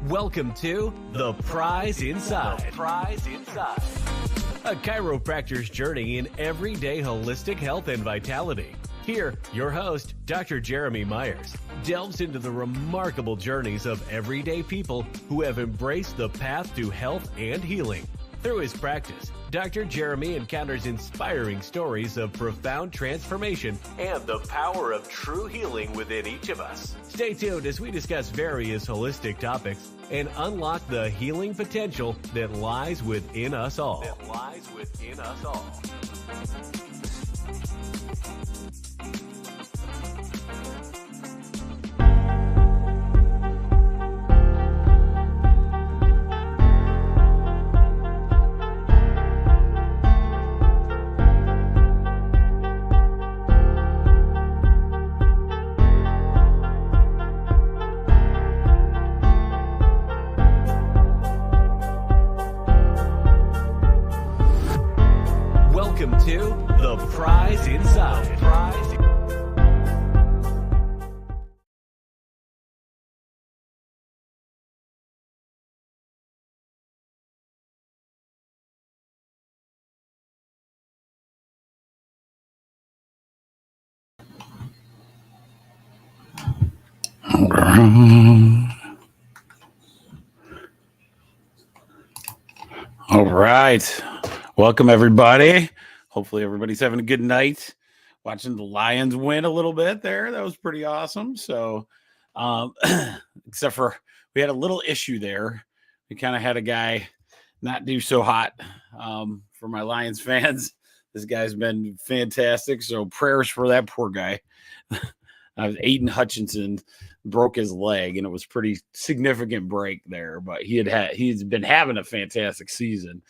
Welcome to The Prize Inside. A chiropractor's journey in everyday holistic health and vitality. Here, your host, Dr. Jeremy Myers, delves into the remarkable journeys of everyday people who have embraced the path to health and healing. Through his practice, Dr. Jeremy encounters inspiring stories of profound transformation and the power of true healing within each of us. Stay tuned as we discuss various holistic topics and unlock the healing potential that lies within us all. Welcome to The Prize Inside. All right. Welcome, everybody. Hopefully everybody's having a good night. Watching the Lions win a little bit there. That was pretty awesome. So, except for we had a little issue there. We kind of had a guy not do so hot for my Lions fans. This guy's been fantastic. So prayers for that poor guy. Aiden Hutchinson broke his leg, and it was pretty significant break there, but he's been having a fantastic season,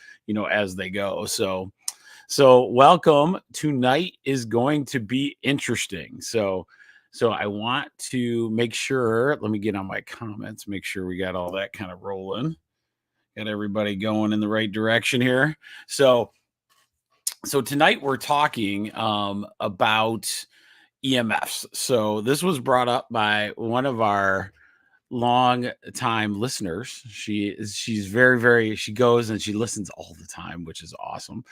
as they go. So welcome. Tonight is going to be interesting. So I want to make sure, let me get on my comments, make sure we got all that kind of rolling. Got everybody going in the right direction here. So tonight we're talking about EMFs. So this was brought up by one of our long time listeners. She's very, she goes and she listens all the time, which is awesome.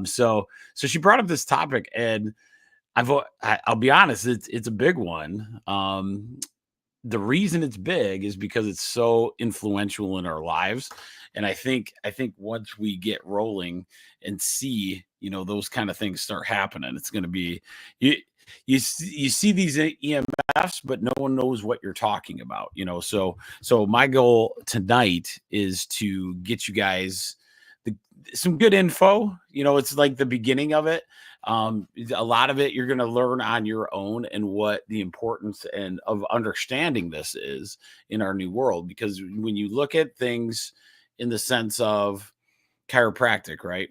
So she brought up this topic, and I'll be honest, it's a big one. The reason it's big is because it's so influential in our lives. And I think once we get rolling and see, those kind of things start happening, it's going to be, you see these EMFs, but no one knows what you're talking about, So my goal tonight is to get you guys some good info. It's like the beginning of it. A lot of it you're going to learn on your own, and what the importance of understanding this is in our new world. Because when you look at things in the sense of chiropractic, right?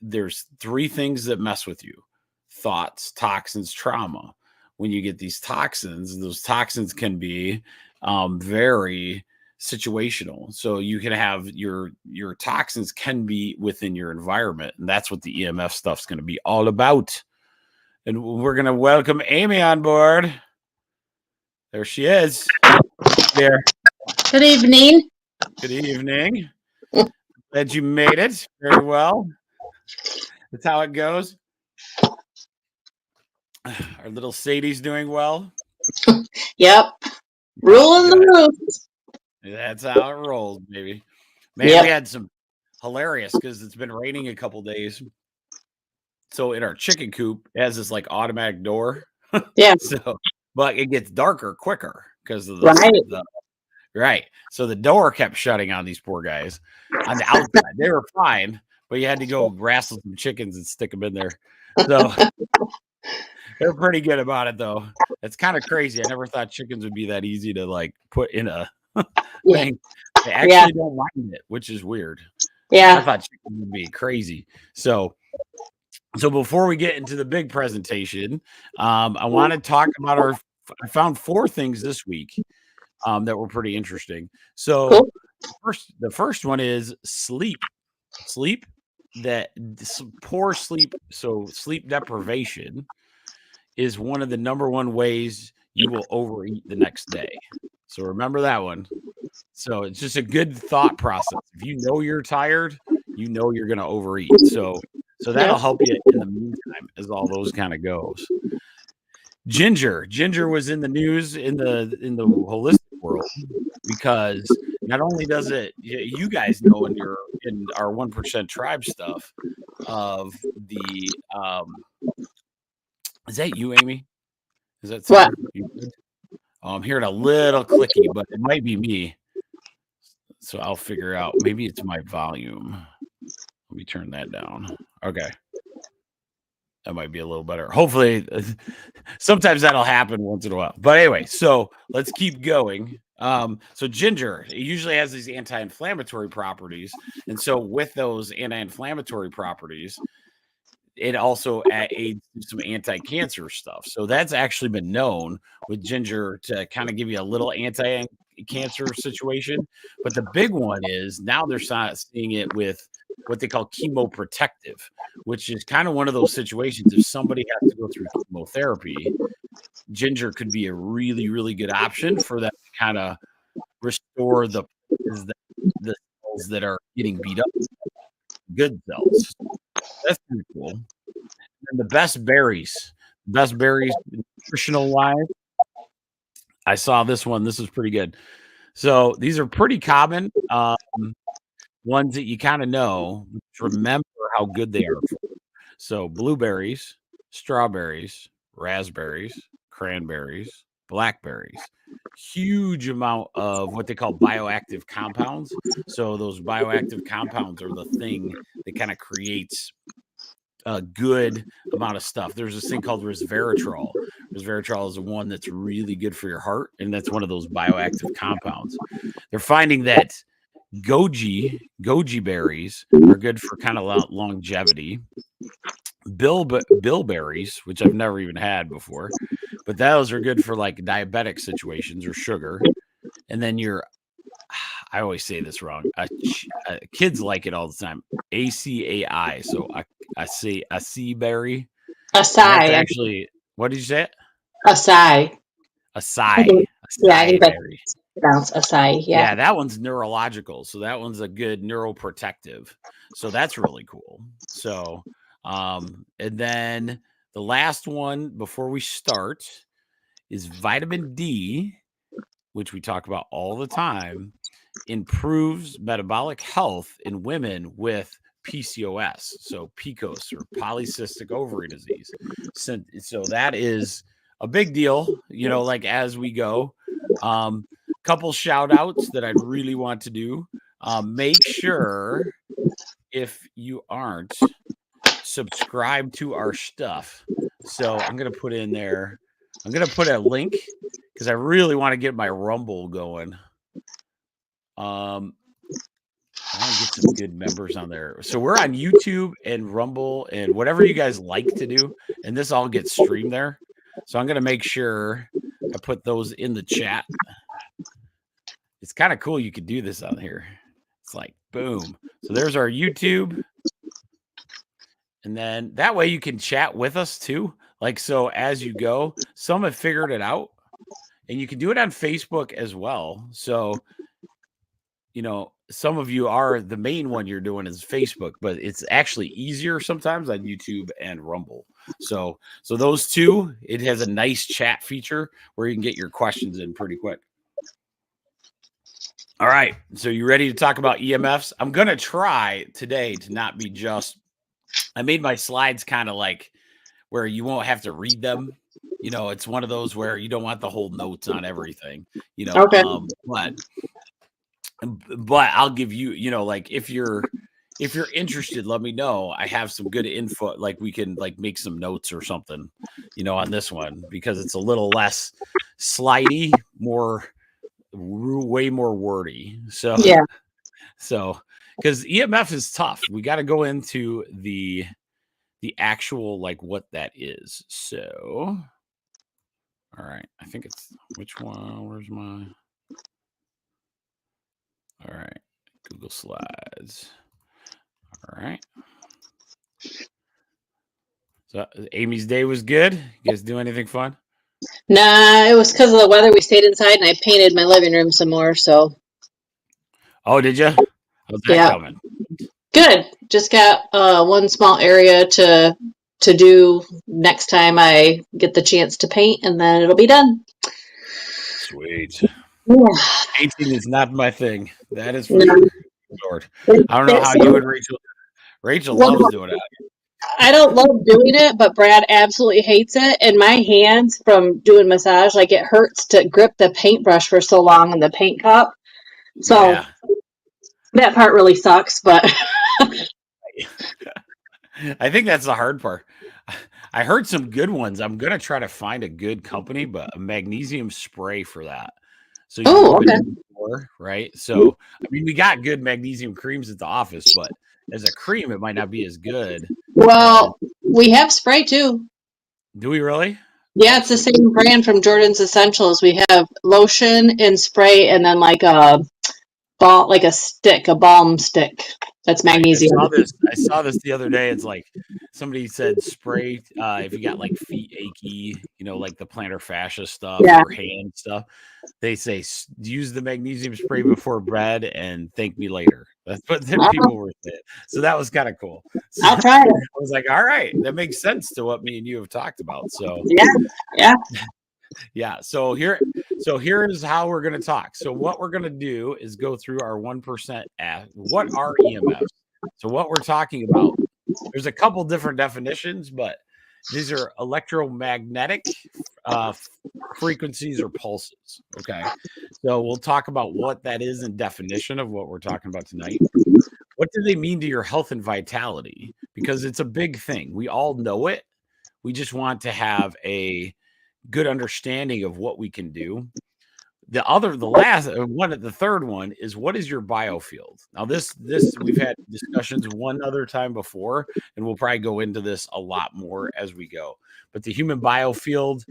There's three things that mess with you: thoughts, toxins, trauma. When you get these toxins, those toxins can be very situational. So you can have your toxins can be within your environment, and that's what the EMF stuff's going to be all about. And we're going to welcome Amy on board. There she is. There. Good evening. Good evening. Glad you made it. Very well. That's how it goes. Our little Sadie's doing well. Yep. Ruling the roost. That's how it rolls, baby. Man, We had some hilarious, because it's been raining a couple days. So in our chicken coop, it has this like automatic door. Yeah. But it gets darker quicker because of Right. So the door kept shutting on these poor guys on the outside. They were fine, but you had to go wrestle some chickens and stick them in there. So they're pretty good about it, though. It's kind of crazy. I never thought chickens would be that easy to like put in a thing. They actually don't mind it, which is weird. Yeah. I thought chickens would be crazy. So before we get into the big presentation, I want to talk about I found 4 things this week that were pretty interesting. So cool. The first one is sleep. Poor sleep. So sleep deprivation is one of the number one ways you will overeat the next day. So remember that one. So it's just a good thought process. If you know you're tired, you know you're going to overeat. So that'll help you in the meantime as all those kind of goes. Ginger was in the news in the holistic world because not only does it, you guys know in our 1% tribe stuff of the is that you, Amy? Is that sound? You good? Oh, I'm hearing a little clicky, but it might be me. So I'll figure out. Maybe it's my volume. Let me turn that down. Okay. That might be a little better. Hopefully, sometimes that'll happen once in a while. But anyway, so let's keep going. So ginger, it usually has these anti-inflammatory properties. And so with those anti-inflammatory properties, it also aids some anti-cancer stuff. So that's actually been known with ginger to kind of give you a little anti-cancer situation. But the big one is now they're seeing it with what they call chemoprotective, which is kind of one of those situations. If somebody has to go through chemotherapy, ginger could be a really, really good option for that to kind of restore the cells that are getting beat up, good cells. That's pretty cool. And the best berries nutritional wise. I saw this one. This is pretty good. So these are pretty common ones that you kind of know. Remember how good they are. So blueberries, strawberries, raspberries, cranberries, blackberries. Huge amount of what they call bioactive compounds. So those bioactive compounds are the thing that kind of creates a good amount of stuff. There's this thing called resveratrol. Resveratrol is the one that's really good for your heart, and that's one of those bioactive compounds. They're finding that goji berries are good for kind of longevity. Bilberries, which I've never even had before, but those are good for like diabetic situations or sugar. And then I always say this wrong. Kids like it all the time. ACAI. So acai berry. Acai. Actually, what did you say? Acai. Acai. Yeah, I think berry. That's acai. Yeah, that one's neurological. So that one's a good neuroprotective. So that's really cool. So, and then the last one before we start is vitamin D, which we talk about all the time, improves metabolic health in women with PCOS, so PCOS or polycystic ovary disease. So that is a big deal, like as we go. Couple shout outs that I'd really want to do. Make sure if you aren't subscribed to our stuff. So I'm going to put in there, I'm going to put a link because I really want to get my Rumble going. I want to get some good members on there. So we're on YouTube and Rumble and whatever you guys like to do. And this all gets streamed there. So I'm going to make sure I put those in the chat. It's kind of cool. You could do this on here. It's like, boom. So there's our YouTube. And then that way you can chat with us too. Like, so as you go, some have figured it out and you can do it on Facebook as well. So, some of you are the main one you're doing is Facebook, but it's actually easier sometimes on YouTube and Rumble. So those two, it has a nice chat feature where you can get your questions in pretty quick. All right. So you ready to talk about EMFs? I'm going to try today to not be I made my slides kind of like where you won't have to read them. It's one of those where you don't want the whole notes on everything, Okay. But I'll give you, like if you're interested, let me know. I have some good info. Like we can make some notes or something, on this one because it's a little less slidey, way more wordy. So, yeah. So, because EMF is tough. We got to go into the actual, what that is. So, all right. I think it's, which one? Where's my, all right. Google Slides. All right. So Amy's day was good. You guys do anything fun? Nah, it was because of the weather. We stayed inside and I painted my living room some more. So Oh, did you? How's that Yeah. coming? Good. Just got one small area to do next time I get the chance to paint, and then it'll be done. Sweet. Yeah. Painting is not my thing. That is for No, sure. Lord. I don't know how it's you and Rachel. Rachel well, loves doing it. I don't love doing it, but Brad absolutely hates it. And my hands from doing massage, like it hurts to grip the paintbrush for so long in the paint cup. So Yeah. that part really sucks, but I think that's the hard part. I heard some good ones. I'm gonna try to find a good company, but a magnesium spray for that. So you oh, rub it okay. in before, right? So I mean, we got good magnesium creams at the office, but as a cream, it might not be as good. as- Well, we have spray too. Do we really? Yeah, Oh, it's the sweet. same brand from Jordan's Essentials. We have lotion and spray, and then like a ball, like a stick, a balm stick. That's Right. magnesium. I saw this the other day. It's like somebody said spray if you got like feet achy, like the plantar fascia stuff Yeah. or hand stuff. They say use the magnesium spray before bed and thank me later. That's what the people were saying. So that was kind of cool. So I'll try I it. was like, all right, that makes sense to what me and you have talked about. So Yeah, yeah. yeah. So here's how we're gonna talk. So what we're gonna do is go through our 1% what are EMFs? So what we're talking about, there's a couple different definitions, but these are electromagnetic frequencies or pulses. Okay. So we'll talk about what that is in definition of what we're talking about tonight. What do they mean to your health and vitality? Because it's a big thing. We all know it. We just want to have a good understanding of what we can do. The third one is what is your biofield? Now, this we've had discussions one other time before, and we'll probably go into this a lot more as we go. But the human biofield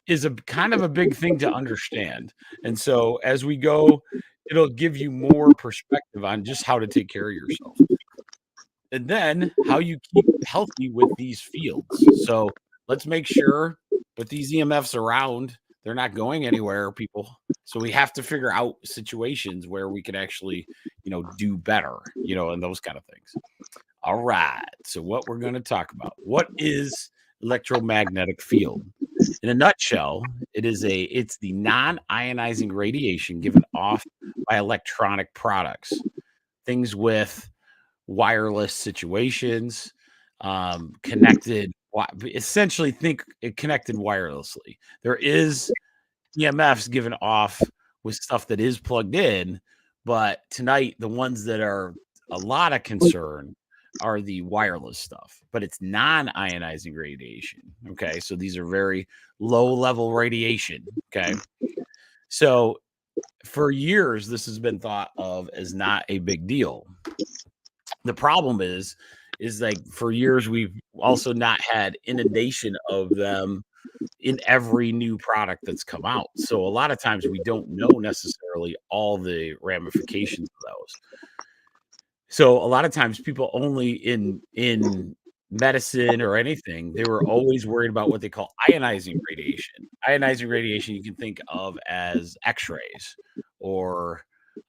is a kind of a big thing to understand. And so as we go, it'll give you more perspective on just how to take care of yourself. And then how you keep healthy with these fields. So let's make sure with these EMFs around, they're not going anywhere, people. So we have to figure out situations where we can actually, do better, and those kind of things. All right. So what we're going to talk about, what is electromagnetic field? In a nutshell, it's the non-ionizing radiation given off by electronic products, things with wireless situations, connected. Essentially, think it connected wirelessly. There is EMFs given off with stuff that is plugged in, but tonight the ones that are a lot of concern are the wireless stuff, but it's non-ionizing radiation. Okay, so these are very low level radiation. Okay, so for years this has been thought of as not a big deal. The problem is like for years we've also not had inundation of them in every new product that's come out. So a lot of times we don't know necessarily all the ramifications of those. So a lot of times people only in medicine or anything, they were always worried about what they call ionizing radiation. Ionizing radiation you can think of as x-rays or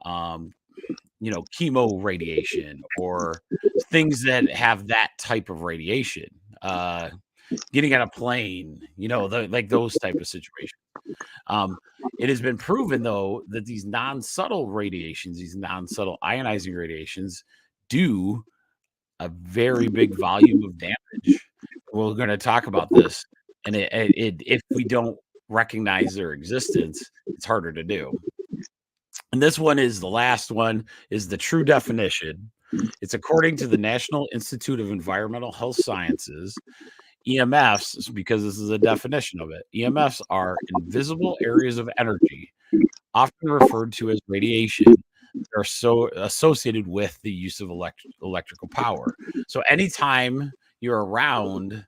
chemo radiation or things that have that type of radiation. Getting on a plane, like those type of situations. It has been proven, though, that these non-subtle radiations, these non-subtle ionizing radiations, do a very big volume of damage. We're going to talk about this, and if we don't recognize their existence, it's harder to do. And this one is the last one, is the true definition. It's according to the National Institute of Environmental Health Sciences. EMFs, because this is a definition of it, EMFs are invisible areas of energy, often referred to as radiation. They're so associated with the use of electrical power. So anytime you're around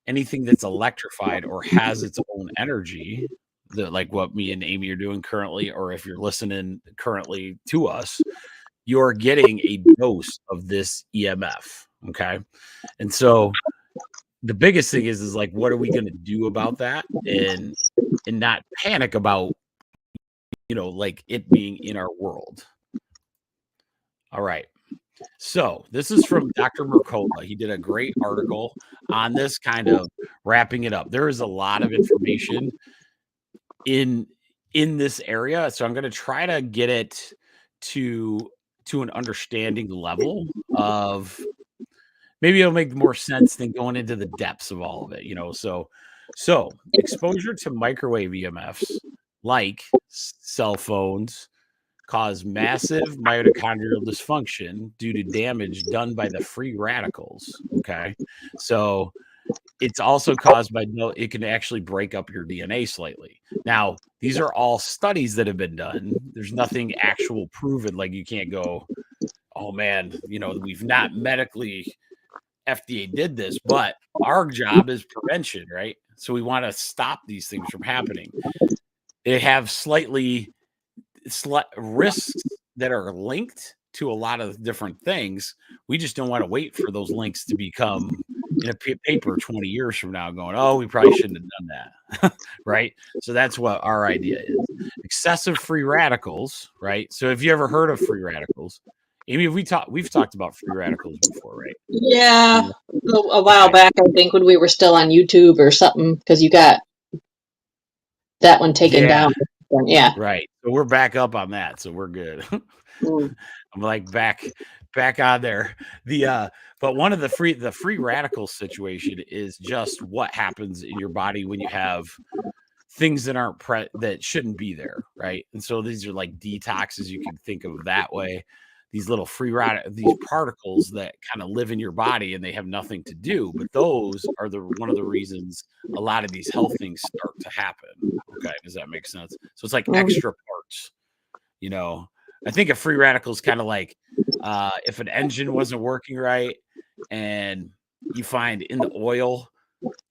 anything that's electrified or has its own energy, like what me and Amy are doing currently, or if you're listening currently to us, you're getting a dose of this EMF. Okay. And so the biggest thing is like, what are we going to do about that and not panic about, like it being in our world. All right. So this is from Dr. Mercola. He did a great article on this, kind of wrapping it up. There is a lot of information in this area, so I'm going to try to get it to an understanding level of, maybe it'll make more sense than going into the depths of all of it, so exposure to microwave EMFs like cell phones cause massive mitochondrial dysfunction due to damage done by the free radicals. Okay. So it's also caused by it can actually break up your DNA slightly. Now, these are all studies that have been done. There's nothing actual proven. Like, you can't go, oh man, we've not medically, FDA did this, but our job is prevention, right? So we want to stop these things from happening. They have risks that are linked to a lot of different things. We just don't want to wait for those links to become in a paper 20 years from now going, oh, we probably shouldn't have done that. Right. So that's what our idea is. Excessive free radicals. Right. So have you ever heard of free radicals? Amy, we've talked about free radicals before, right? Yeah. A while back, I think, when we were still on YouTube or something, because you got that one taken down. Yeah. Right. So we're back up on that. So we're good. I'm like back on there. But one of the free radical situation is just what happens in your body when you have things that aren't that shouldn't be there, right? And so these are like detoxes, you can think of that way. These little these particles that kind of live in your body and they have nothing to do, but those are one of the reasons a lot of these health things start to happen. Okay, does that make sense? So it's like extra parts. I think a free radical is kind of like if an engine wasn't working right, and you find in the oil,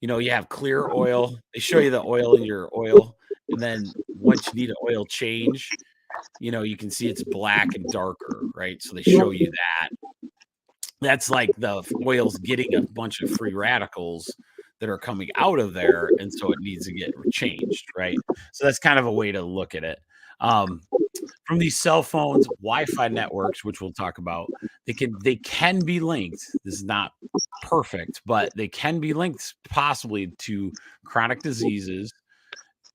you have clear oil. They show you the oil in your oil, and then once you need an oil change, you can see it's black and darker, right? So they show you that. That's like the oil's getting a bunch of free radicals that are coming out of there, and so it needs to get changed, right? So that's kind of a way to look at it. From these cell phones, Wi-Fi networks, which we'll talk about, they can be linked. This is not perfect, but they can be linked possibly to chronic diseases,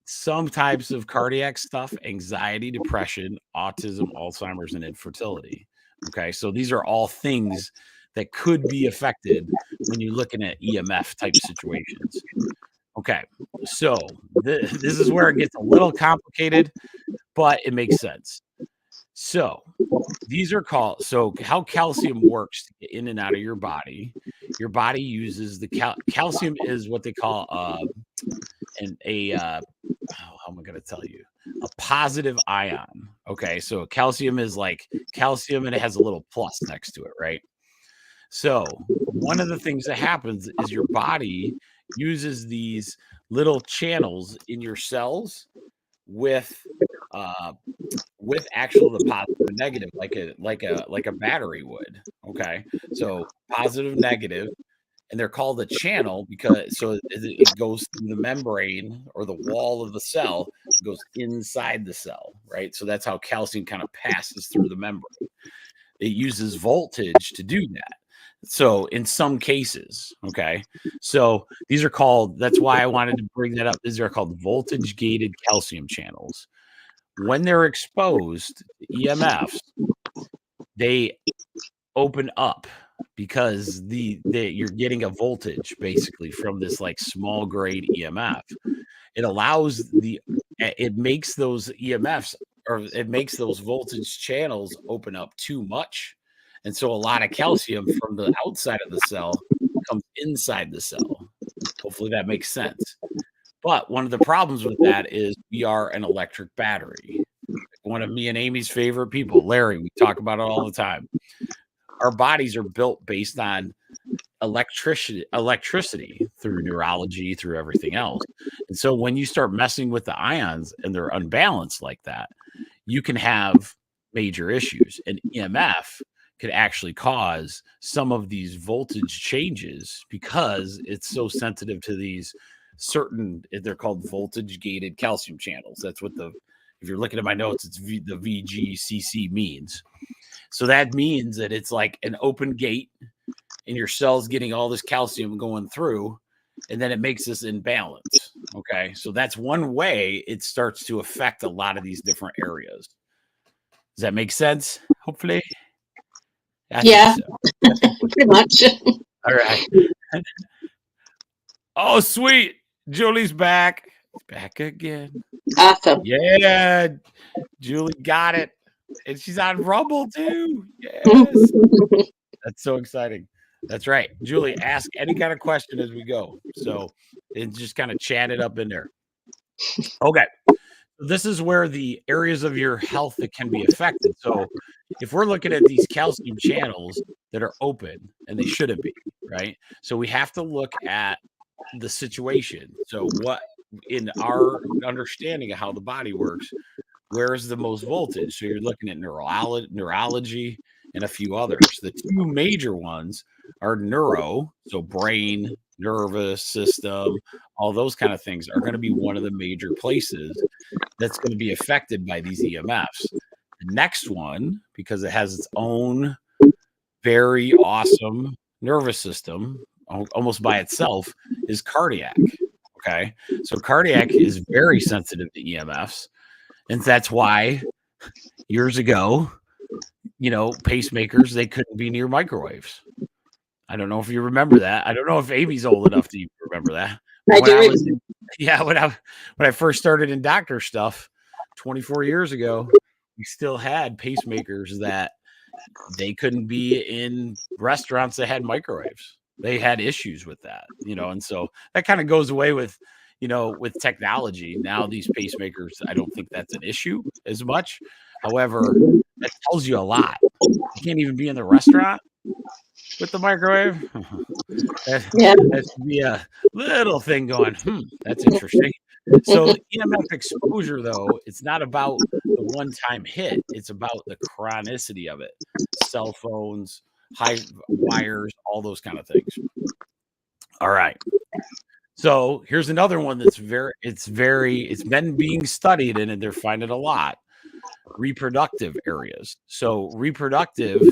some types of cardiac stuff, anxiety, depression, autism, Alzheimer's, and infertility. Okay, so these are all things that could be affected when you're looking at EMF type situations. Okay, so this is where it gets a little complicated, but it makes sense. So these are called, how calcium works to get in and out of your body uses the calcium is what they call how am I going to tell you? A positive ion. Okay, so calcium is like calcium and it has a little plus next to it, right? So one of the things that happens is your body uses these little channels in your cells with actual the positive and negative, like a battery would. Okay, so positive, negative, and they're called a channel because it goes through the membrane or the wall of the cell, it goes inside the cell, right? So that's how calcium kind of passes through the membrane. It uses voltage to do that. So in some cases, okay, so these are called, that's why I wanted to bring that up. These are called voltage gated calcium channels. When they're exposed to EMFs, they open up because you're getting a voltage basically from this like small grade EMF. It makes those EMFs, or it makes those voltage channels open up too much. And so a lot of calcium from the outside of the cell comes inside the cell. Hopefully that makes sense. But one of the problems with that is we are an electric battery. One of me and Amy's favorite people, Larry, we talk about it all the time. Our bodies are built based on electricity through neurology, through everything else. And so when you start messing with the ions and they're unbalanced like that, you can have major issues. And EMF could actually cause some of these voltage changes because it's so sensitive to these certain, they're called voltage gated calcium channels. That's what if if you're looking at my notes, it's the VGCC means. So that means that it's like an open gate and your cells getting all this calcium going through, and then it makes this imbalance. Okay. So that's one way it starts to affect a lot of these different areas. Does that make sense? Hopefully. Yeah, pretty much. All right. Oh, sweet. Julie's back. Back again. Awesome. Yeah. Julie got it. And she's on Rumble too. Yes. That's so exciting. That's right. Julie, ask any kind of question as we go. So and just kind of chat it up in there. Okay. This is where the areas of your health that can be affected. So if we're looking at these calcium channels that are open, and they shouldn't be, right? So we have to look at the situation. So what, in our understanding of how the body works, where is the most voltage? So you're looking at neurology and a few others. The two major ones are neuro, so brain, nervous system, all those kind of things are going to be one of the major places that's going to be affected by these EMFs. The next one, because it has its own very awesome nervous system almost by itself, is cardiac. Okay. So cardiac is very sensitive to EMFs. And that's why years ago, pacemakers, they couldn't be near microwaves. I don't know if you remember that. I don't know if Amy's old enough to remember that. I do. When I first started in doctor stuff 24 years ago, we still had pacemakers that they couldn't be in restaurants that had microwaves. They had issues with that, and so that kind of goes away with technology. Now these pacemakers, I don't think that's an issue as much. However, that tells you a lot. You can't even be in the restaurant with the microwave. That should be a little thing going, that's interesting. So EMF exposure, though, it's not about the one-time hit. It's about the chronicity of it. Cell phones, high wires, all those kind of things. All right. So here's another one that's it's been being studied, and they're finding a lot. Reproductive areas. So reproductive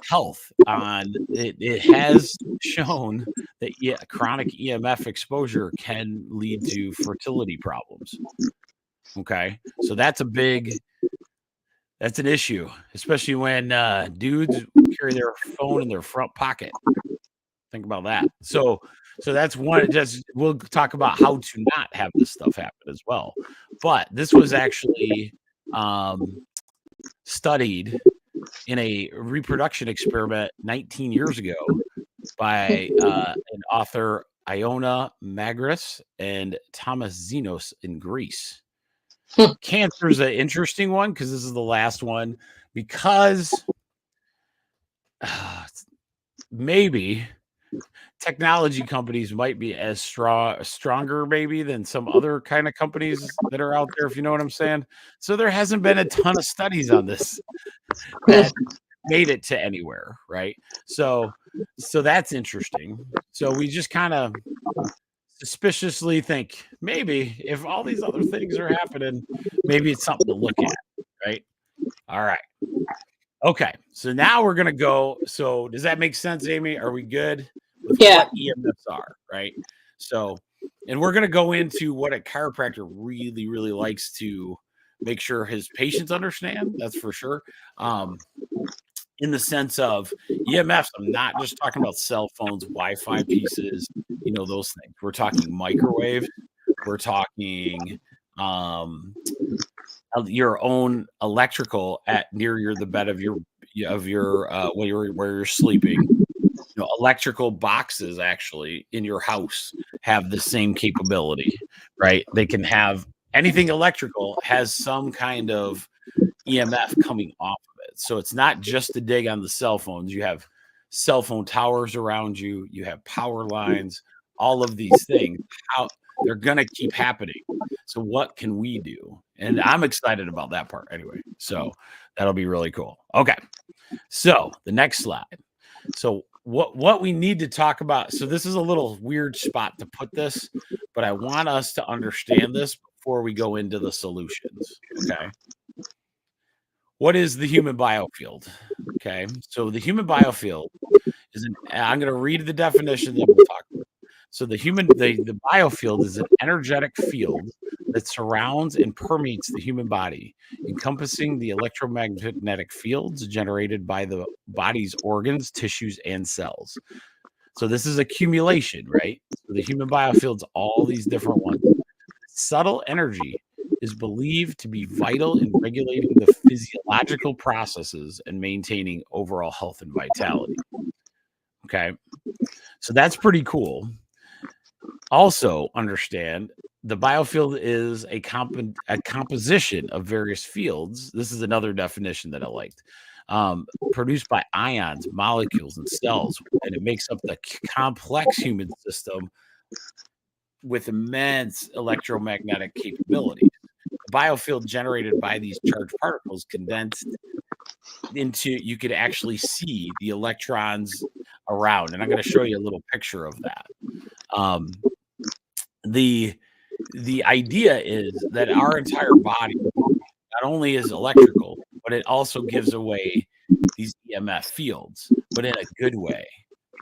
health it has shown that chronic EMF exposure can lead to fertility problems. Okay. So that's an issue, especially when dudes carry their phone in their front pocket. Think about that. So that's one. We'll talk about how to not have this stuff happen as well. But this was actually studied in a reproduction experiment 19 years ago by an author, Iona Magris and Thomas Zenos in Greece. Cancer is an interesting one because this is the last one, because maybe technology companies might be as stronger maybe than some other kind of companies that are out there, if you know what I'm saying. So there hasn't been a ton of studies on this that made it to anywhere, right? So that's interesting. So we just kind of suspiciously think maybe if all these other things are happening, maybe it's something to look at, right? All right. Okay. So now we're going to go. So does that make sense, Amy? Are we good with what EMFs are, right? So, and we're going to go into what a chiropractor really, really likes to make sure his patients understand. That's for sure. In the sense of EMFs, I'm not just talking about cell phones, Wi-Fi pieces, those things. We're talking microwave. We're talking your own electrical near the bed of your where you're sleeping. Electrical boxes actually in your house have the same capability, right? They can have anything electrical has some kind of EMF coming off of it. So it's not just to dig on the cell phones. You have cell phone towers around you. You have power lines, all of these things. How they're going to keep happening. So what can we do? And I'm excited about that part anyway. So that'll be really cool. Okay. So the next slide. So what we need to talk about. So this is a little weird spot to put this, but I want us to understand this before we go into the solutions. Okay. What is the human biofield? Okay. So the human biofield is I'm going to read the definition that we'll talk about. So the biofield is an energetic field that surrounds and permeates the human body, encompassing the electromagnetic fields generated by the body's organs, tissues, and cells. So this is accumulation, right? So the human biofield's all these different ones. Subtle energy is believed to be vital in regulating the physiological processes and maintaining overall health and vitality. Okay, so that's pretty cool. Also, understand the biofield is a composition of various fields. This is another definition that I liked. Produced by ions, molecules, and cells, and it makes up the complex human system with immense electromagnetic capabilities. The biofield generated by these charged particles condensed into, you could actually see the electrons around, and I'm going to show you a little picture of that. The idea is that our entire body not only is electrical, but it also gives away these EMF fields, but in a good way.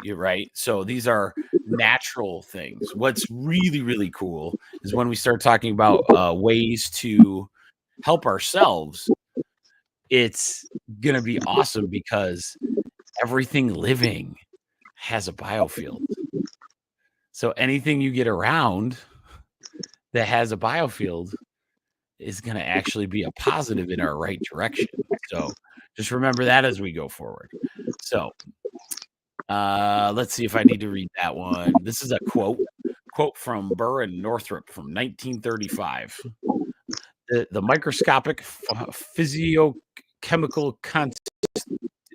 You're right. So these are natural things. What's really, really cool is when we start talking about ways to help ourselves, it's going to be awesome because everything living has a biofield. So anything you get around that has a biofield is going to actually be a positive in our right direction. So just remember that as we go forward. So let's see if I need to read that one. This is a quote from Burr and Northrop from 1935. The microscopic physiochemical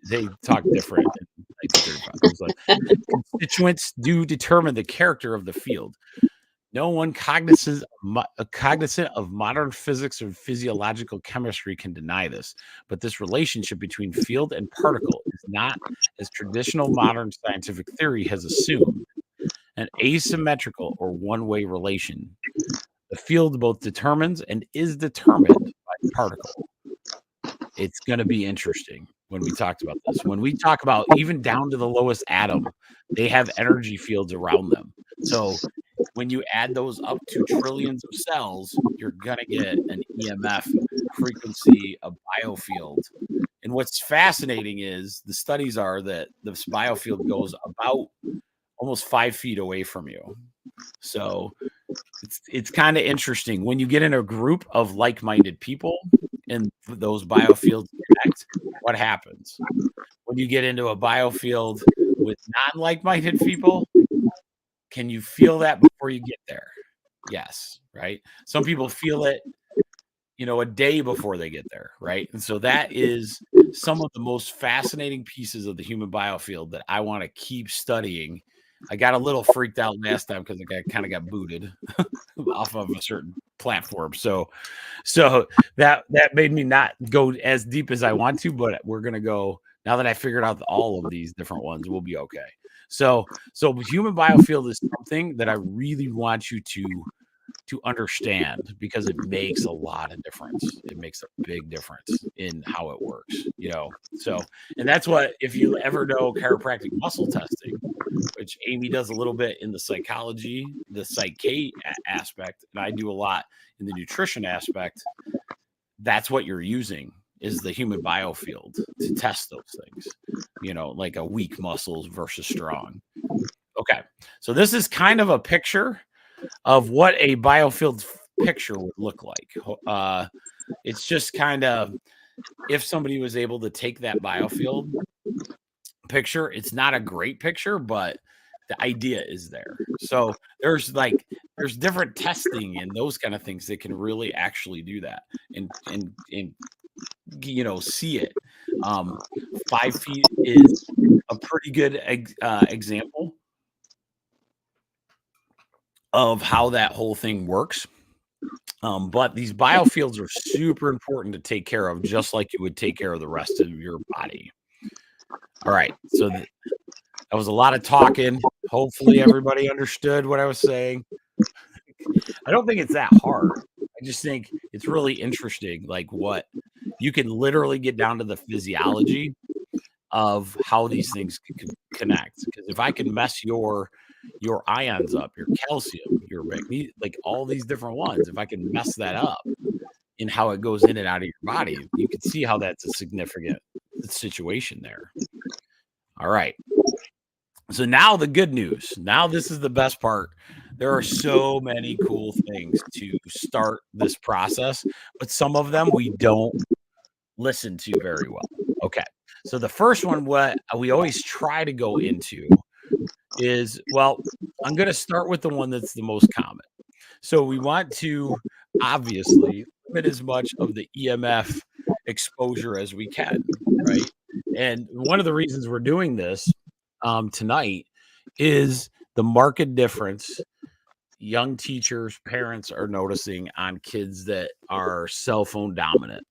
they talk different in 1935. Constituents do determine the character of the field. No one cognizant of modern physics or physiological chemistry can deny this, but this relationship between field and particle is not, as traditional modern scientific theory has assumed, an asymmetrical or one-way relation. The field both determines and is determined by the particle. It's going to be interesting when we talked about this. When we talk about even down to the lowest atom, they have energy fields around them. So when you add those up to trillions of cells, you're going to get an EMF frequency, a biofield. And what's fascinating is the studies are that this biofield goes about almost 5 feet away from you. So it's kind of interesting when you get in a group of like-minded people and those biofields connect, what happens? When you get into a biofield with non-like-minded people, can you feel that before you get there? Yes, right? Some people feel it, a day before they get there, right? And so that is some of the most fascinating pieces of the human biofield that I want to keep studying. I got a little freaked out last time because I kind of got booted off of a certain platform. So that made me not go as deep as I want to, but we're going to go, now that I figured out all of these different ones, we'll be okay. So human biofield is something that I really want you to understand because it makes a lot of difference. It makes a big difference in how it works, So, and that's what, if you ever know chiropractic muscle testing, which Amy does a little bit in the psychology, the psyche aspect, and I do a lot in the nutrition aspect, that's what you're using is the human biofield to test those things, like a weak muscles versus strong. Okay. So this is kind of a picture of what a biofield picture would look like. It's just kind of, if somebody was able to take that biofield picture, it's not a great picture, but the idea is there. So there's different testing and those kind of things that can really actually do that and see it. 5 feet is a pretty good example of how that whole thing works. But these biofields are super important to take care of, just like you would take care of the rest of your body. All right. So that was a lot of talking. Hopefully everybody understood what I was saying. I don't think it's that hard. I I just think it's really interesting, like what you can literally get down to the physiology of how these things can connect. Because if I can mess your ions up, your calcium, your magnesium, like all these different ones, if I can mess that up in how it goes in and out of your body, you can see how that's a significant situation there. All right. So now the good news. Now this is the best part. There are so many cool things to start this process, but some of them we don't listen to very well. Okay. So the first one, what we always try to go into is, well, I'm going to start with the one that's the most common. So we want to obviously limit as much of the EMF exposure as we can, right? And one of the reasons we're doing this tonight is the market difference young teachers, parents are noticing on kids that are cell phone dominant.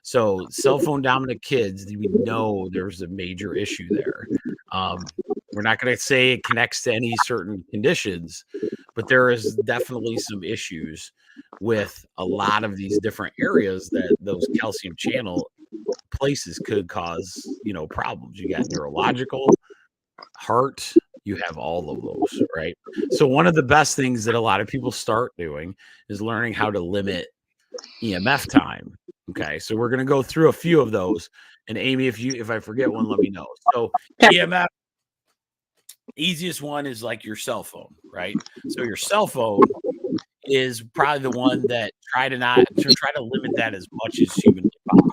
So cell phone dominant kids, we know there's a major issue there. We're not going to say it connects to any certain conditions, but there is definitely some issues with a lot of these different areas that those calcium channel places could cause, problems. You got neurological, heart, you have all of those, right? So one of the best things that a lot of people start doing is learning how to limit EMF time. Okay, so we're going to go through a few of those. And Amy, if I forget one, let me know. So EMF, easiest one is like your cell phone, right? So your cell phone is probably the one that try to limit that as much as humanly possible.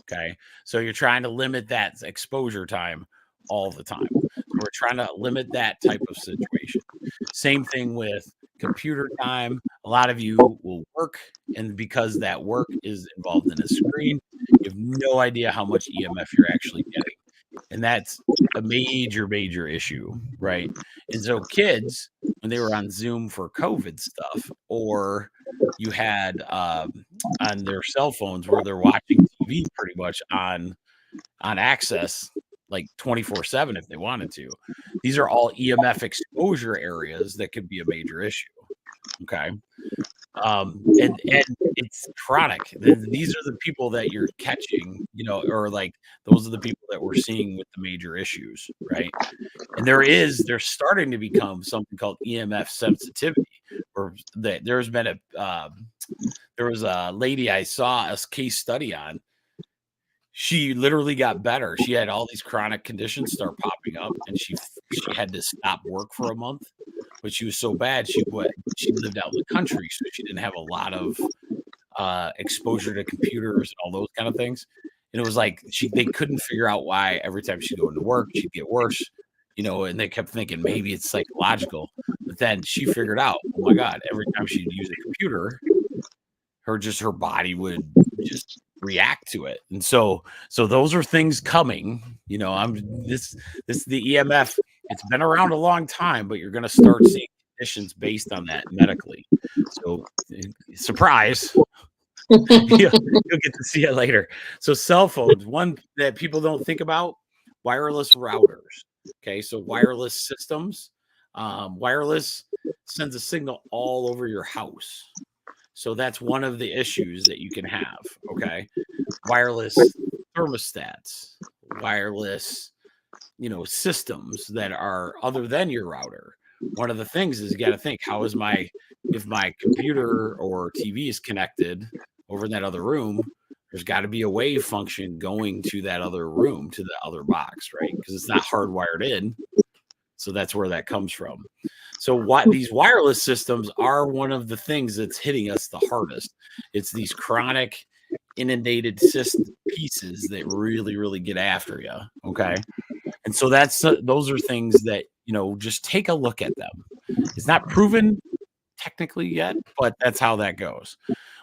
Okay, so you're trying to limit that exposure time all the time. So we're trying to limit that type of situation. Same thing with computer time. A lot of you will work, and because that work is involved in a screen, you have no idea how much EMF you're actually getting. And that's a major issue, right? And so kids, when they were on Zoom for COVID stuff, or you had on their cell phones where they're watching TV pretty much on access, like 24/7 if they wanted to. These are all EMF exposure areas that could be a major issue. Okay. And it's chronic. These are the people that you're catching, or like those are the people that we're seeing with the major issues, right? And there's starting to become something called EMF sensitivity, or that there was a lady I saw a case study on. She literally got better. She had all these chronic conditions start popping up, and she had to stop work for a month. But she was so bad, she lived out in the country, so she didn't have a lot of exposure to computers and all those kind of things. And it was like they couldn't figure out why every time she'd go into work, she'd get worse, and they kept thinking maybe it's psychological. But then she figured out, oh my God, every time she'd use a computer, her body would just react to it. And so those are things coming. The EMF, it's been around a long time, but you're going to start seeing conditions based on that medically. So surprise, you'll get to see it later. So cell phones, one that people don't think about, wireless routers. Okay, so wireless systems, wireless sends a signal all over your house. So that's one of the issues that you can have, okay? Wireless thermostats, wireless, systems that are other than your router. One of the things is you got to think, if my computer or TV is connected over in that other room, there's got to be a wave function going to that other room, to the other box, right? Because it's not hardwired in. So that's where that comes from. So what these wireless systems are one of the things that's hitting us the hardest. It's these chronic inundated pieces that really, really get after you. Okay. And so those are things that, just take a look at them. It's not proven technically yet, but that's how that goes.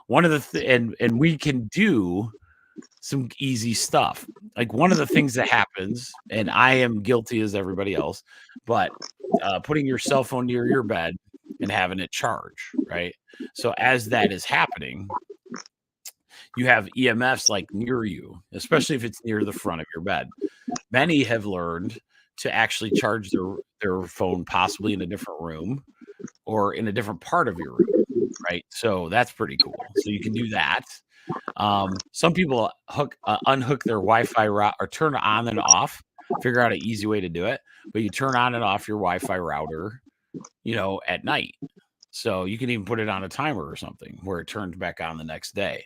One of the and we can do some easy stuff. Like one of the things that happens, and I am guilty as everybody else, but putting your cell phone near your bed and having it charge, right? So as that is happening, you have EMFs like near you, especially if it's near the front of your bed. Many have learned to actually charge their phone possibly in a different room or in a different part of your room. right? So that's pretty cool. So you can do that. Some people unhook their Wi-Fi route or turn it on and off, figure out an easy way to do it, but you turn on and off your Wi-Fi router, at night. So you can even put it on a timer or something where it turns back on the next day.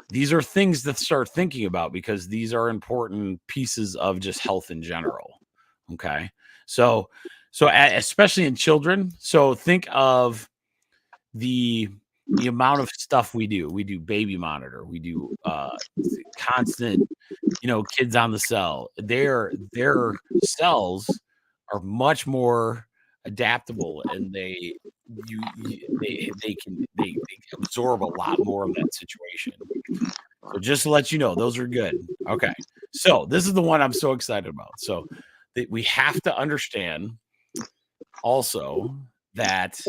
These are things to start thinking about because these are important pieces of just health in general. Okay. So especially in children. So think of the amount of stuff we do. We do baby monitor. We do constant, kids on the cell. Their cells are much more adaptable, and they absorb a lot more of that situation. So just to let you know, those are good. Okay. So this is the one I'm so excited about. So that we have to understand also that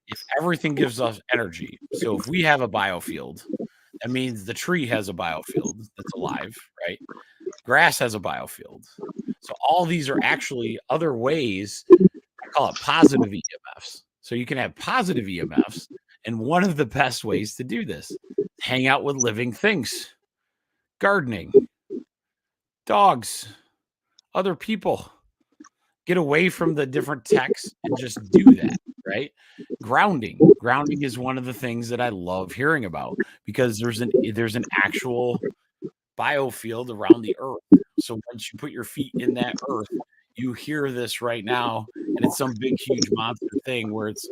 if everything gives us energy, so if we have a biofield, that means the tree has a biofield that's alive, right? Grass has a biofield. So all these are actually other ways, I call it positive EMFs. So you can have positive EMFs, and one of the best ways to do this, hang out with living things, gardening, dogs, other people. Get away from the different techs and just do that, right? Grounding is one of the things that I love hearing about because there's an actual biofield around the earth. So once you put your feet in that earth, you hear this right now, and it's some big, huge monster thing where it's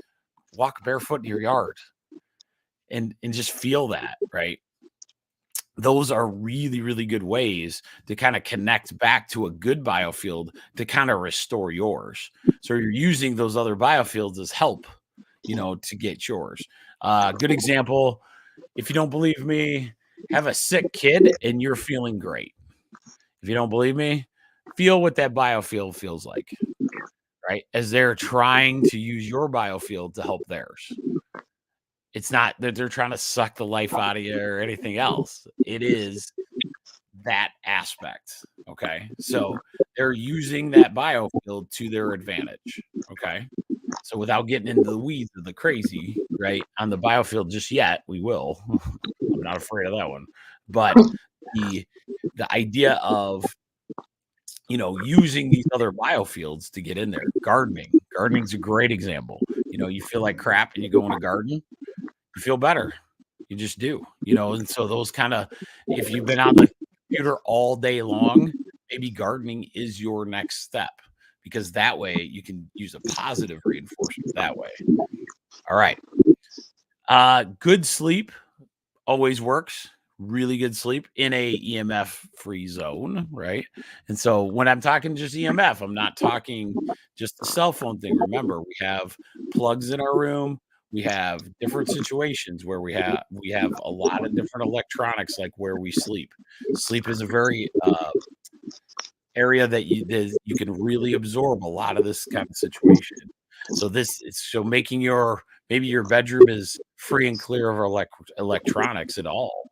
walk barefoot in your yard and just feel that, right? Those are really, really good ways to kind of connect back to a good biofield to kind of restore yours. So you're using those other biofields as help, to get yours. Good example. If you don't believe me, have a sick kid and you're feeling great. If you don't believe me, feel what that biofield feels like, right? As they're trying to use your biofield to help theirs. It's not that they're trying to suck the life out of you or anything else. It is that aspect. Okay. So they're using that biofield to their advantage. Okay. So without getting into the weeds of the crazy, right, on the biofield just yet, we will. I'm not afraid of that one. But the idea of, using these other biofields to get in there. Gardening's a great example. You feel like crap and you go in a garden, you feel better. You just do, and so those kind of, if you've been on the computer all day long, maybe gardening is your next step because that way you can use a positive reinforcement that way. All right. Good sleep always works. Really good sleep in a EMF free zone, right? And so when I'm talking just EMF, I'm not talking just the cell phone thing. Remember, we have plugs in our room. We have different situations where we have a lot of different electronics, like where we sleep. Sleep is a very area that you can really absorb a lot of this kind of situation. So making maybe your bedroom is free and clear of electronics at all.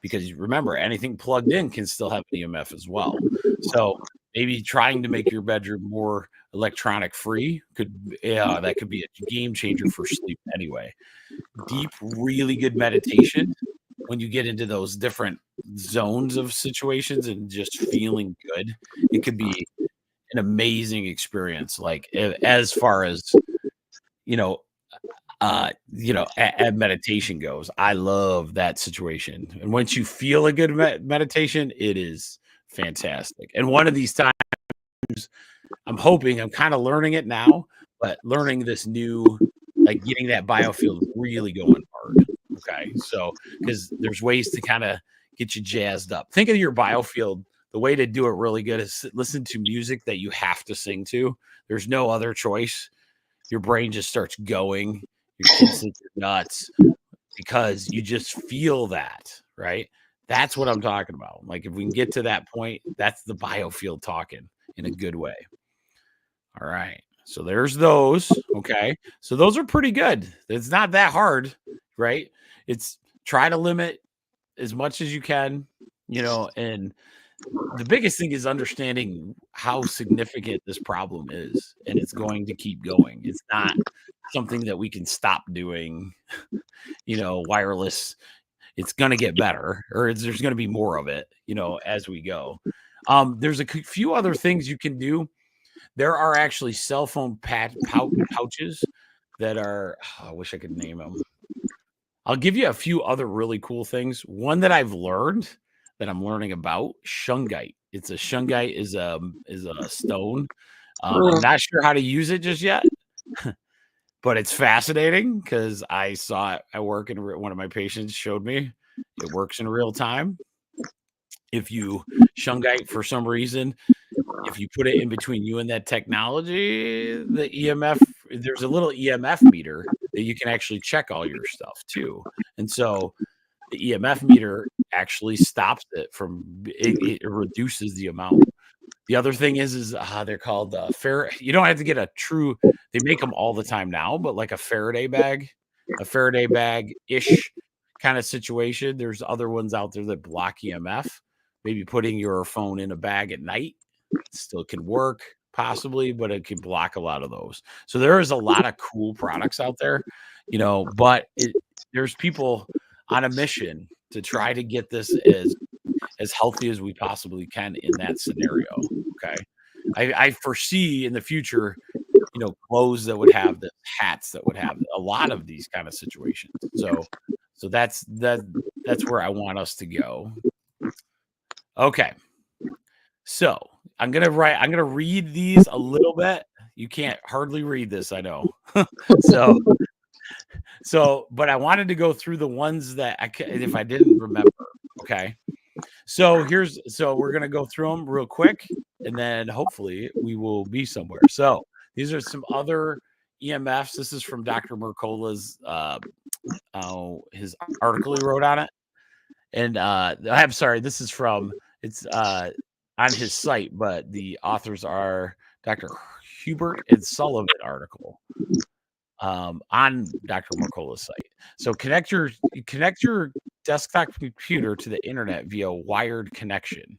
Because remember, anything plugged in can still have an EMF as well. So maybe trying to make your bedroom more electronic free that could be a game changer for sleep anyway. Deep, really good meditation when you get into those different zones of situations and just feeling good, it could be an amazing experience. Like as far as meditation goes, I love that situation. And once you feel a good meditation, it is fantastic. And one of these times, I'm kind of learning it now, but learning this new, like getting that biofield really going hard. Okay. So, because there's ways to kind of get you jazzed up. Think of your biofield. The way to do it really good is listen to music that you have to sing to. There's no other choice. Your brain just starts going. Your kids think you're nuts because you just feel that, right? That's what I'm talking about. Like if we can get to that point, that's the biofield talking in a good way. All right. So there's those. Okay. So those are pretty good. It's not that hard, right? It's try to limit as much as you can, and the biggest thing is understanding how significant this problem is, and it's going to keep going. It's not something that we can stop doing, wireless. It's going to get better, or there's going to be more of it, as we go. There's a few other things you can do. There are actually cell phone pouches that are, I wish I could name them. I'll give you a few other really cool things. One that I've learned that I'm learning about, shungite. It's a shungite is a stone. I'm not sure how to use it just yet, but it's fascinating because I saw it at work and one of my patients showed me it works in real time. If you shungite for some reason, if you put it in between you and that technology, the EMF, there's a little EMF meter that you can actually check all your stuff too. And so the EMF meter actually stops it from, it reduces the amount. The other thing is they're called you don't have to get a true, they make them all the time now, but like a Faraday bag-ish kind of situation. There's other ones out there that block EMF. Maybe putting your phone in a bag at night still can work possibly, but it can block a lot of those. So there is a lot of cool products out there, but there's people on a mission to try to get this as healthy as we possibly can in that scenario. Okay. I foresee in the future, clothes that would have this, hats that would have a lot of these kind of situations. So that's where I want us to go. Okay. So I'm going to read these a little bit. You can't hardly read this, I know. But I wanted to go through the ones that if I didn't remember. Okay. So we're going to go through them real quick, and then hopefully we will be somewhere. So these are some other EMFs. This is from Dr. Mercola's, his article he wrote on it. And I'm sorry, this is from, it's on his site, but the authors are Dr. Hubert and Sullivan article on Dr. Mercola's site. So connect your desktop computer to the internet via wired connection.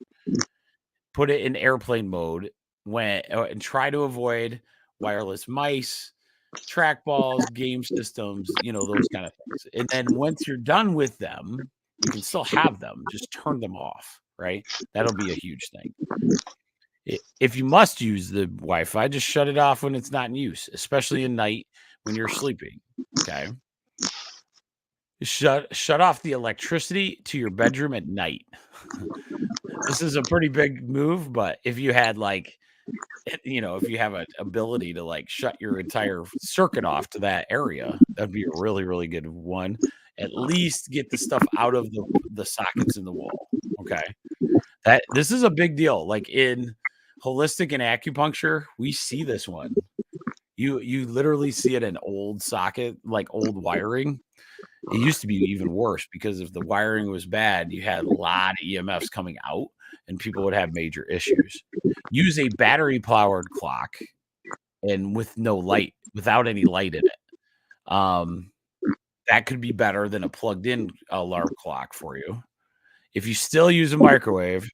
Put it in airplane mode and try to avoid wireless mice, trackballs, game systems, those kind of things. And then once you're done with them, you can still have them, just turn them off, right? That'll be a huge thing. If you must use the Wi-Fi, just shut it off when it's not in use, especially at night when you're sleeping. Okay. Shut off the electricity to your bedroom at night. This is a pretty big move, but if you had if you have an ability to shut your entire circuit off to that area, that'd be a really, really good one. At least get the stuff out of the sockets in the wall. Okay. This is a big deal. Like in holistic and acupuncture, we see this one. You literally see it in old socket, like old wiring. It used to be even worse because if the wiring was bad, you had a lot of EMFs coming out and people would have major issues. Use a battery powered clock and without any light in it. That could be better than a plugged in alarm clock for you. If you still use a microwave,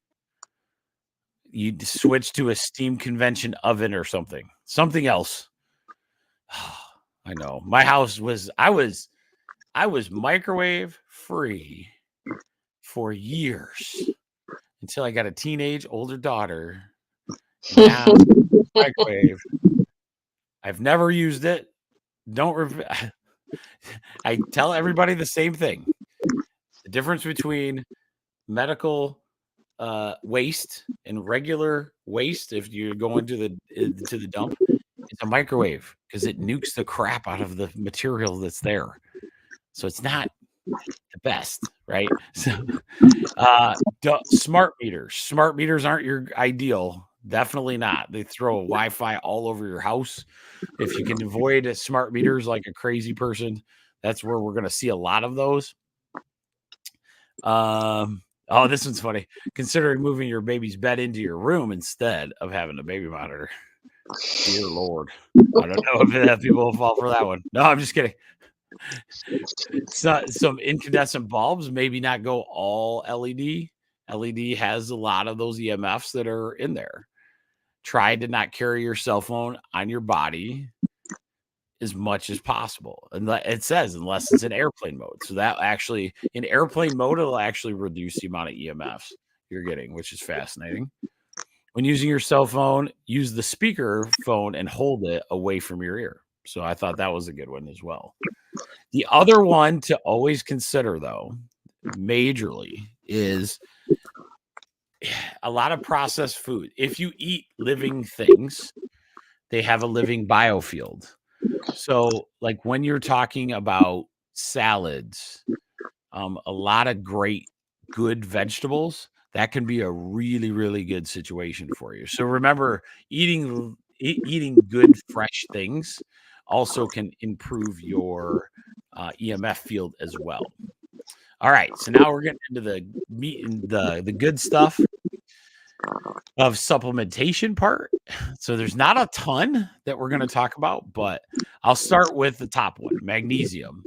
you switch to a steam convection oven or something else. I know my house I was microwave free for years until I got a teenage older daughter. Now microwave. I've never used it. I tell everybody the same thing. The difference between medical waste and regular waste, if you're going to the dump, it's a microwave because it nukes the crap out of the material that's there. So it's not the best, right? So smart meters. Smart meters aren't your ideal. Definitely not. They throw Wi-Fi all over your house. If you can avoid smart meters like a crazy person, that's where we're going to see a lot of those. This one's funny. Considering moving your baby's bed into your room instead of having a baby monitor. Dear Lord. I don't know if people will fall for that one. No, I'm just kidding. Some incandescent bulbs, maybe not go all LED. LED has a lot of those EMFs that are in there. Try to not carry your cell phone on your body as much as possible. And it says unless it's in airplane mode. So that actually, in airplane mode, it'll actually reduce the amount of EMFs you're getting, which is fascinating. When using your cell phone, use the speaker phone and hold it away from your ear. So I thought that was a good one as well. The other one to always consider, though, majorly, is a lot of processed food. If you eat living things, they have a living biofield. So, like when you're talking about salads, a lot of great, good vegetables, that can be a really, really good situation for you. So remember, eating good, fresh things also can improve your EMF field as well. All right, so now we're getting into the meat and the good stuff of supplementation part. So there's not a ton that we're going to talk about, but I'll start with the top one, magnesium.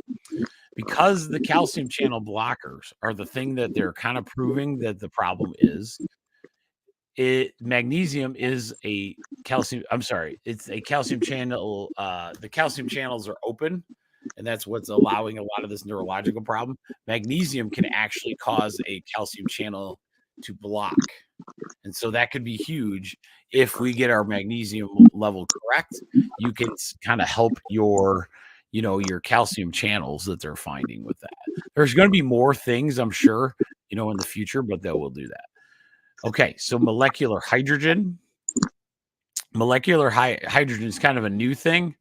Because the calcium channel blockers are the thing that they're kind of proving that the problem is, magnesium is a calcium. I'm sorry, it's a calcium channel. The calcium channels are open, and that's what's allowing a lot of this neurological problem. Magnesium can actually cause a calcium channel to block. And so that could be huge. If we get our magnesium level correct, you can kind of help your calcium channels that they're finding with that. There's going to be more things, I'm sure, in the future, but they will do that. Okay, so molecular hydrogen. Molecular hydrogen is kind of a new thing.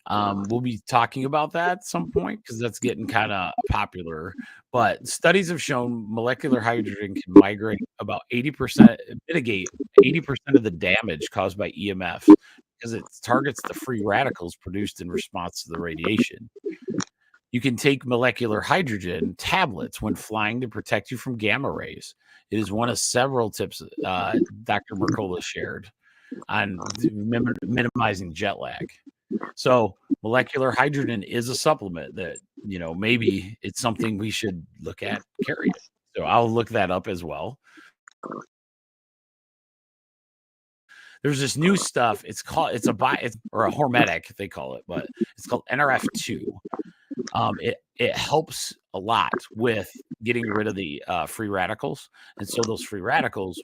We'll be talking about that at some point because that's getting kind of popular. But studies have shown molecular hydrogen can mitigate 80% of the damage caused by EMF because it targets the free radicals produced in response to the radiation. You can take molecular hydrogen tablets when flying to protect you from gamma rays. It is one of several tips Dr. Mercola shared on minimizing jet lag. So molecular hydrogen is a supplement that, maybe it's something we should look at carrying. So I'll look that up as well. There's this new stuff. It's a hormetic, they call it, but it's called NRF2. It helps a lot with getting rid of the free radicals. And so those free radicals,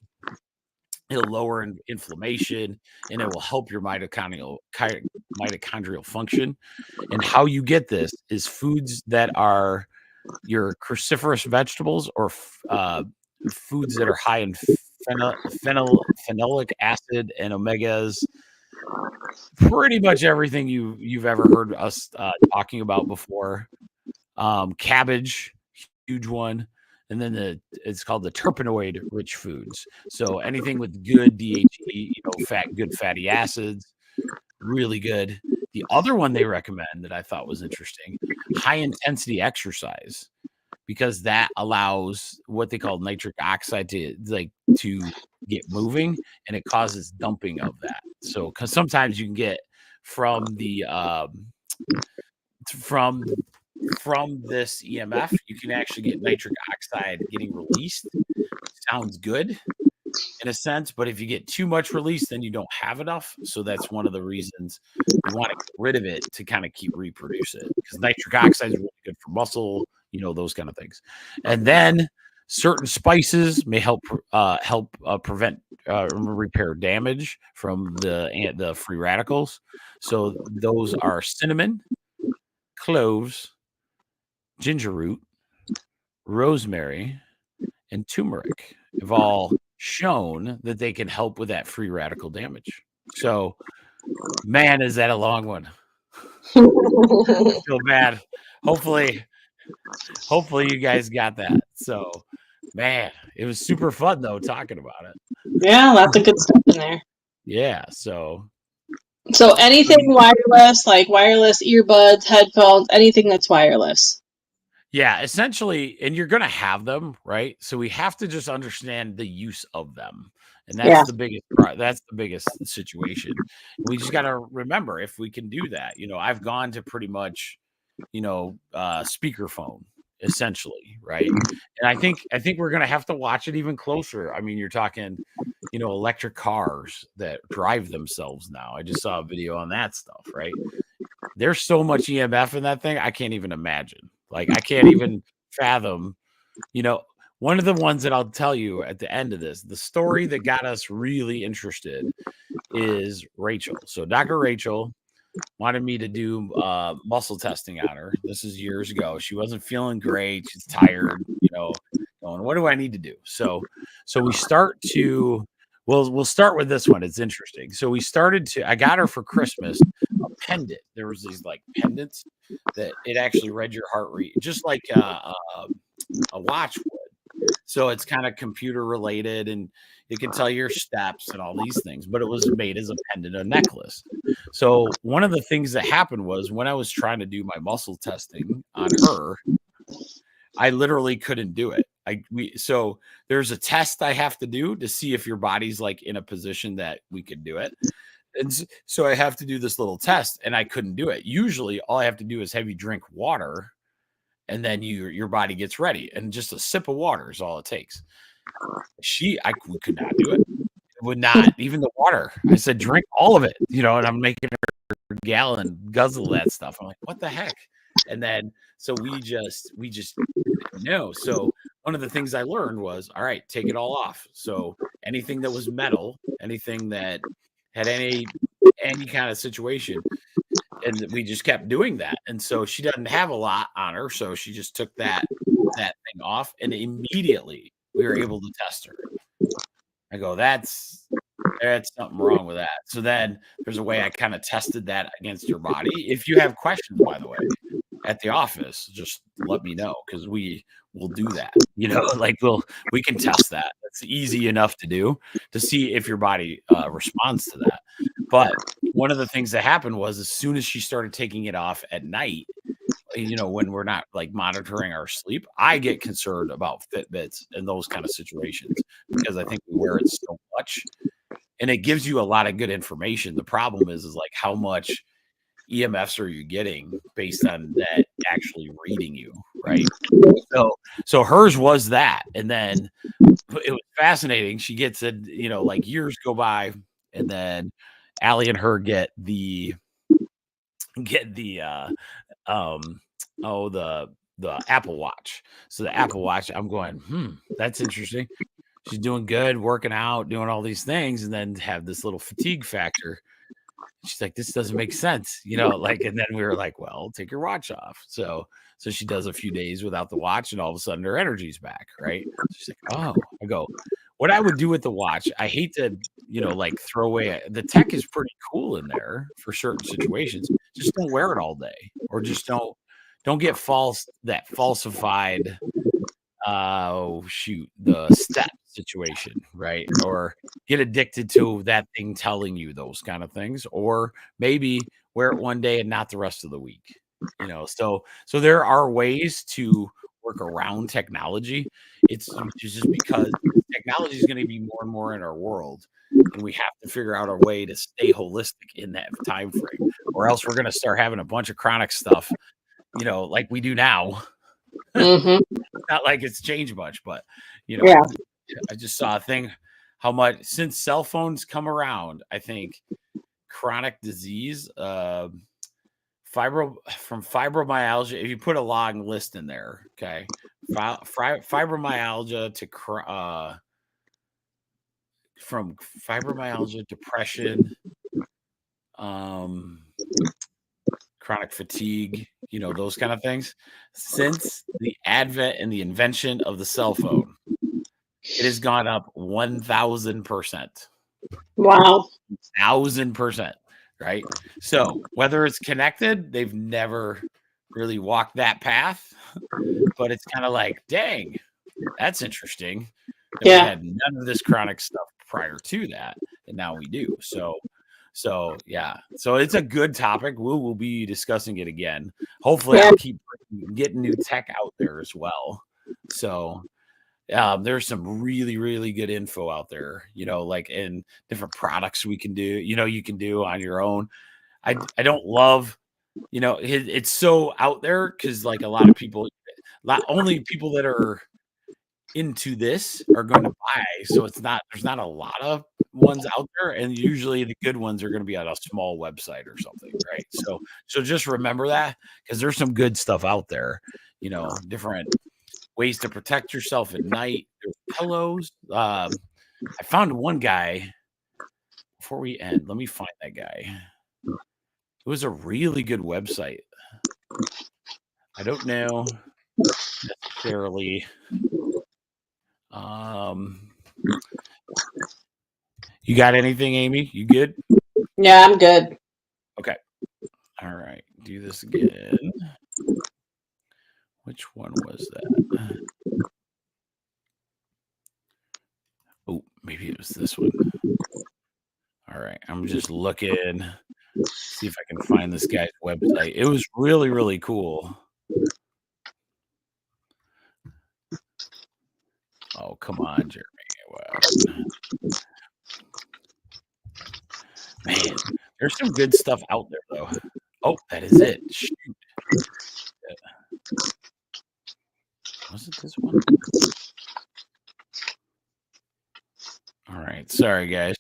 it'll lower inflammation and it will help your mitochondrial function. And how you get this is foods that are your cruciferous vegetables or foods that are high in phenolic acid and omegas. Pretty much everything you've ever heard us talking about before. Cabbage, huge one. And then it's called the terpenoid rich foods. So anything with good DHE, good fatty acids, really good. The other one they recommend that I thought was interesting, high intensity exercise, because that allows what they call nitric oxide to get moving, and it causes dumping of that. So because sometimes you can get from this EMF, you can actually get nitric oxide getting released. Sounds good in a sense, but if you get too much release, then you don't have enough. So that's one of the reasons you want to get rid of it to kind of keep reproduce it, because nitric oxide is really good for muscle, those kind of things. And then certain spices may help prevent repair damage from the free radicals. So those are cinnamon, cloves, ginger root, rosemary, and turmeric have all shown that they can help with that free radical damage. So, man, is that a long one. I feel bad. Hopefully you guys got that. So, man, it was super fun though talking about it. Yeah, lots of good stuff in there. Yeah, so anything wireless, like wireless earbuds, headphones, anything that's wireless. Yeah, essentially, and you're going to have them, right? So we have to just understand the use of them. And that's the biggest situation. We just got to remember, if we can do that, I've gone to pretty much, speakerphone essentially, right? And I think we're going to have to watch it even closer. I mean, you're talking, electric cars that drive themselves now. I just saw a video on that stuff, right? There's so much EMF in that thing, I can't even imagine. Like, I can't even fathom, one of the ones that I'll tell you at the end of this, the story that got us really interested is Rachel. So Dr. Rachel wanted me to do muscle testing on her. This is years ago. She wasn't feeling great. She's tired, going, what do I need to do? So we start to, we'll start with this one. It's interesting. So I got her for Christmas a pendant. There was these like pendants that it actually read your heart rate, just like a watch would. So it's kind of computer related and it can tell your steps and all these things, but it was made as a pendant, a necklace. So one of the things that happened was when I was trying to do my muscle testing on her, I literally couldn't do it. So there's a test I have to do to see if your body's like in a position that we could do it. And so I have to do this little test and I couldn't do it. Usually all I have to do is have you drink water and then your body gets ready, and just a sip of water is all it takes. We could not do it. It would not, even the water. I said, drink all of it, and I'm making her gallon guzzle that stuff. I'm like, what the heck? And then, so we just didn't know. So one of the things I learned was, all right, take it all off. So anything that was metal, anything that had any kind of situation, and we just kept doing that. And so she doesn't have a lot on her. So she just took that thing off, and immediately we were able to test her. I go, that's something wrong with that. So then there's a way I kind of tested that against your body. If you have questions, by the way, at the office, just let me know, because we will do that. Like we can test that. It's easy enough to do to see if your body responds to that. But one of the things that happened was, as soon as she started taking it off at night, when we're not like monitoring our sleep, I get concerned about Fitbits and those kind of situations, because I think we wear it so much and it gives you a lot of good information. The problem is like, how much EMFs are you getting based on that actually reading you, right? So hers was that. And then it was fascinating. She gets it, like years go by, and then Allie and her get the the Apple Watch. So the Apple Watch, I'm going, that's interesting. She's doing good, working out, doing all these things, and then have this little fatigue factor. She's like, this doesn't make sense, and then we were like, well, take your watch off. So she does a few days without the watch, and all of a sudden her energy's back, right? She's like, oh. I go, what I would do with the watch, I hate to, like throw away. The tech is pretty cool in there for certain situations. Just don't wear it all day, or just don't get falsified. The step situation, right? Or get addicted to that thing telling you those kind of things, or maybe wear it one day and not the rest of the week. So there are ways to work around technology. It's just because technology is going to be more and more in our world, and we have to figure out a way to stay holistic in that time frame, or else we're going to start having a bunch of chronic stuff, like we do now. Mm-hmm. Not like it's changed much, but Yeah. I just saw a thing, how much since cell phones come around, I think chronic disease, fibromyalgia, if you put a long list in there, okay, fibromyalgia to from fibromyalgia, depression, chronic fatigue, those kind of things. Since the advent and the invention of the cell phone, it has gone up 1,000%. Wow. 1,000%, right? So whether it's connected, they've never really walked that path, but it's kind of like, dang, that's interesting. We had none of this chronic stuff prior to that, and now we do. So yeah, so it's a good topic. We will be discussing it again. Hopefully, I'll keep getting new tech out there as well. So there's some really, really good info out there, like in different products we can do, you can do on your own. I don't love, it's so out there, because like a lot of people, only people that are into this are going to buy. So there's not a lot of ones out there, and usually the good ones are going to be on a small website or something, right? So just remember that, because there's some good stuff out there, different ways to protect yourself at night. There's pillows. I found one guy before we end. Let me find that guy. It was a really good website. I don't know necessarily. You got anything, Amy? You good? Yeah, I'm good. Okay. All right. Do this again. Which one was that? Oh, maybe it was this one. All right. I'm just looking. See if I can find this guy's website. It was really, really cool. Oh, come on, Jeremy. Wow. Man, there's some good stuff out there, though. Oh, that is it. Shoot. Was it this one? All right. Sorry, guys.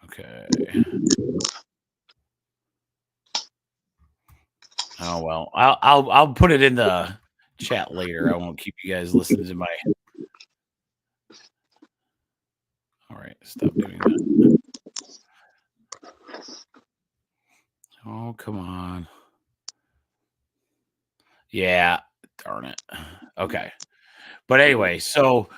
Okay. Oh well, I'll put it in the chat later. I won't keep you guys listening to my. All right, stop doing that. Oh, come on. Yeah, darn it. Okay. But anyway, so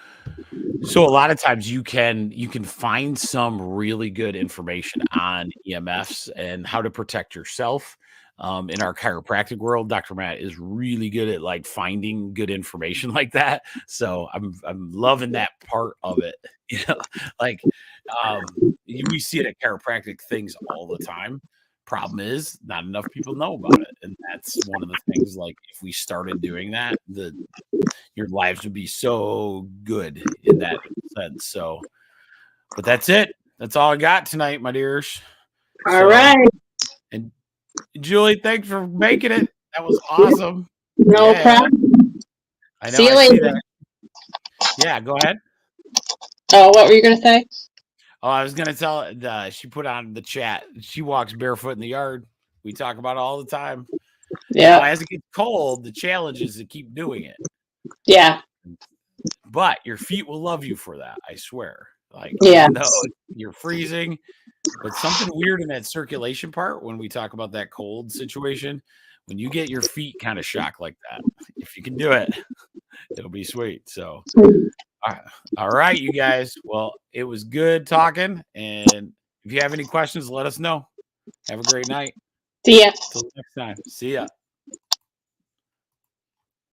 a lot of times you can find some really good information on EMFs and how to protect yourself. In our chiropractic world, Dr. Matt is really good at like finding good information like that. So I'm loving that part of it. Like we see it at chiropractic things all the time. Problem is, not enough people know about it, and that's one of the things. Like, if we started doing that, your lives would be so good in that sense. So, but that's it. That's all I got tonight, my dears. All right. And Julie, thanks for making it. That was awesome. No problem. I know. See you later. Yeah, go ahead. Oh, what were you going to say? Oh, I was going to tell she put on the chat. She walks barefoot in the yard. We talk about it all the time. Yeah. As it gets cold, the challenge is to keep doing it. Yeah. But your feet will love you for that. I swear. Like, yeah. Even though you're freezing, but something weird in that circulation part when we talk about that cold situation, when you get your feet kind of shocked like that, if you can do it, it'll be sweet. So, all right, you guys. Well, it was good talking. And if you have any questions, let us know. Have a great night. See ya. Till next time. See ya.